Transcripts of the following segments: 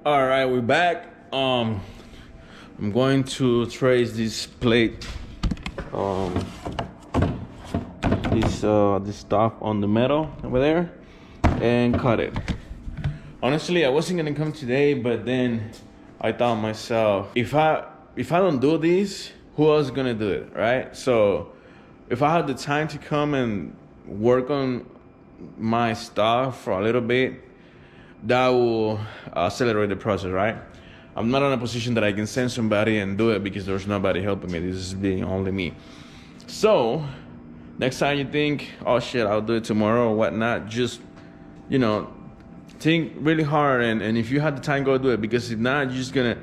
All right, we're back. I'm going to trace this plate, this stuff on the metal over there, and cut it. Honestly, I wasn't gonna come today, but then I thought myself, if I don't do this, who else is gonna do it, right? So if I had the time to come and work on my stuff for a little bit, that will accelerate the process, right? I'm not in a position that I can send somebody and do it because there's nobody helping me. This is being only me. So next time you think, oh shit, I'll do it tomorrow or whatnot, just, think really hard, and if you have the time, go do it, because if not, you're just gonna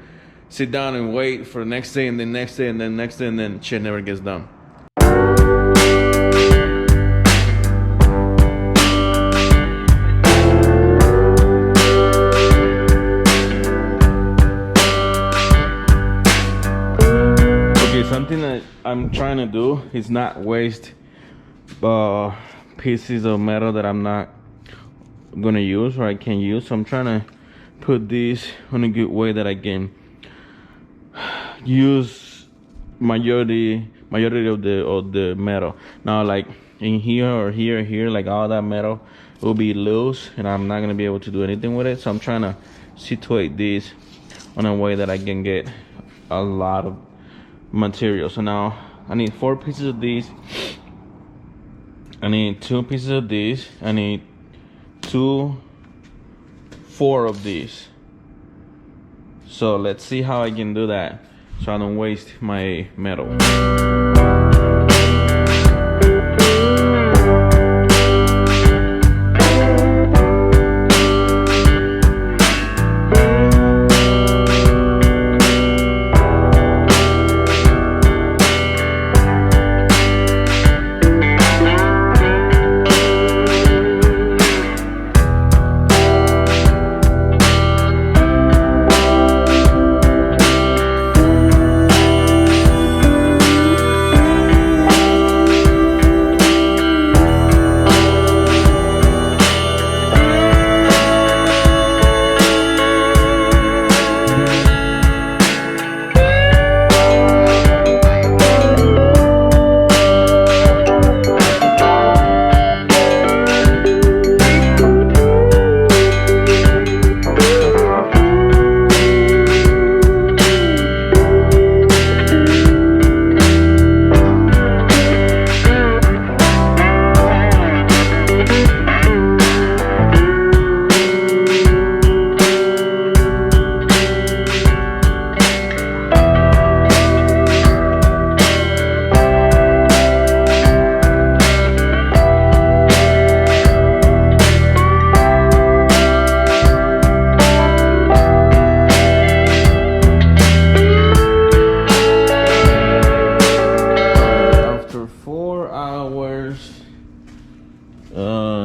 sit down and wait for the next day and then next day and then next day, and then shit never gets done. Something that I'm trying to do is not waste pieces of metal that I'm not gonna use or I can't use. So I'm trying to put these in a good way that I can use majority of the metal. Now, like in here or here, like all that metal will be loose, and I'm not gonna be able to do anything with it. So I'm trying to situate these in a way that I can get a lot of material. So now I need 4 pieces of these, I need 2 pieces of these, I need 4 of these. So let's see how I can do that so I don't waste my metal.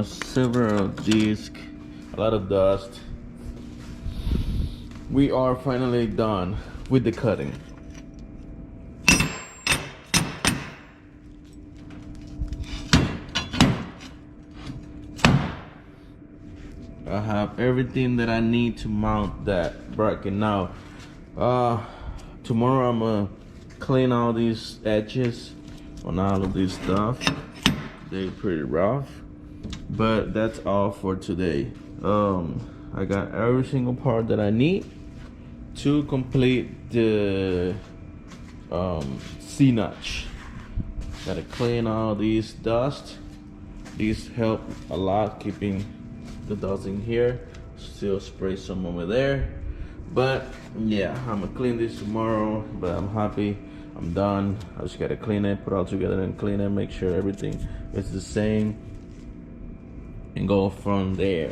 Silver disc, a lot of dust. We are finally done with the cutting. I have everything that I need to mount that bracket. Now tomorrow I'm gonna clean all these edges on all of this stuff. They're pretty rough, but that's all for today. I got every single part that I need to complete the C-notch. Gotta clean all these dust. These help a lot keeping the dust in here. Still spray some over there, but yeah, I'm gonna clean this tomorrow. But I'm happy I'm done. I just gotta clean it, put it all together and clean it, make sure everything is the same, and go from there.